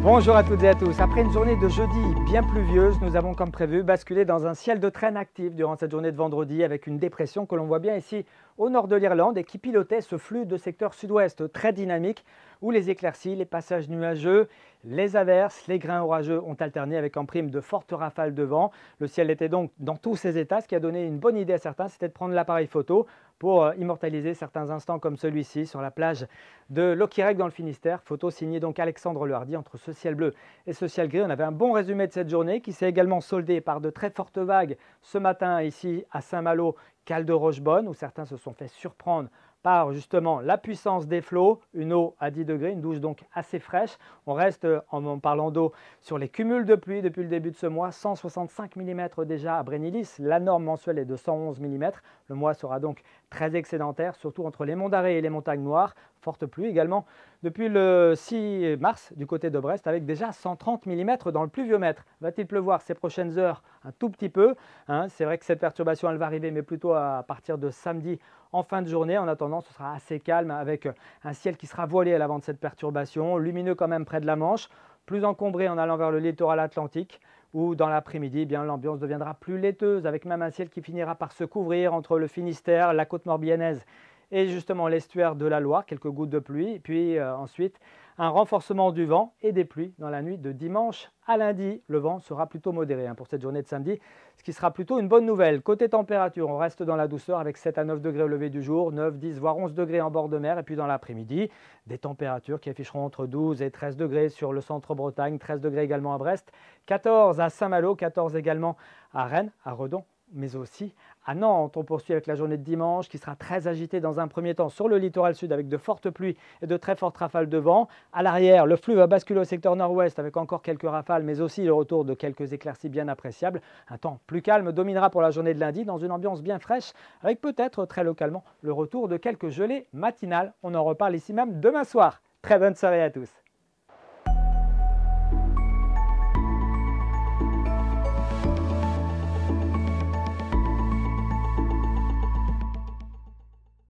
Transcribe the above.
Bonjour à toutes et à tous. Après une journée de jeudi bien pluvieuse, nous avons comme prévu basculé dans un ciel de traîne actif durant cette journée de vendredi avec une dépression que l'on voit bien ici au nord de l'Irlande et qui pilotait ce flux de secteur sud-ouest très dynamique où les éclaircies, les passages nuageux, les averses, les grains orageux ont alterné avec en prime de fortes rafales de vent. Le ciel était donc dans tous ses états, ce qui a donné une bonne idée à certains, c'était de prendre l'appareil photo pour immortaliser certains instants comme celui-ci sur la plage de Lochirec dans le Finistère. Photo signée donc Alexandre Le Hardy. Entre ce ciel bleu et ce ciel gris, on avait un bon résumé de cette journée qui s'est également soldée par de très fortes vagues ce matin ici à Saint-Malo, cale de Rochebonne, où certains se sont fait surprendre par justement la puissance des flots, une eau à 10 degrés, une douche donc assez fraîche. On reste en parlant d'eau sur les cumuls de pluie depuis le début de ce mois, 165 mm déjà à Brénilis, la norme mensuelle est de 111 mm. Le mois sera donc très excédentaire, surtout entre les monts d'Arrée et les montagnes noires. Forte pluie également depuis le 6 mars du côté de Brest avec déjà 130 mm dans le pluviomètre. Va-t-il pleuvoir ces prochaines heures? Un tout petit peu. C'est vrai que cette perturbation elle va arriver mais plutôt à partir de samedi en fin de journée. En attendant, ce sera assez calme avec un ciel qui sera voilé à l'avant de cette perturbation, lumineux quand même près de la Manche, plus encombré en allant vers le littoral atlantique où dans l'après-midi, l'ambiance deviendra plus laiteuse avec même un ciel qui finira par se couvrir entre le Finistère, la côte morbihannaise et justement l'estuaire de la Loire, quelques gouttes de pluie, et puis ensuite un renforcement du vent et des pluies dans la nuit de dimanche à lundi. Le vent sera plutôt modéré pour cette journée de samedi, ce qui sera plutôt une bonne nouvelle. Côté température, on reste dans la douceur avec 7 à 9 degrés au lever du jour, 9, 10 voire 11 degrés en bord de mer, et puis dans l'après-midi, des températures qui afficheront entre 12 et 13 degrés sur le centre-Bretagne, 13 degrés également à Brest, 14 à Saint-Malo, 14 également à Rennes, à Redon, mais aussi à Nantes. On poursuit avec la journée de dimanche qui sera très agitée dans un premier temps sur le littoral sud avec de fortes pluies et de très fortes rafales de vent. À l'arrière, le flux va basculer au secteur nord-ouest avec encore quelques rafales, mais aussi le retour de quelques éclaircies bien appréciables. Un temps plus calme dominera pour la journée de lundi dans une ambiance bien fraîche avec peut-être très localement le retour de quelques gelées matinales. On en reparle ici même demain soir. Très bonne soirée à tous.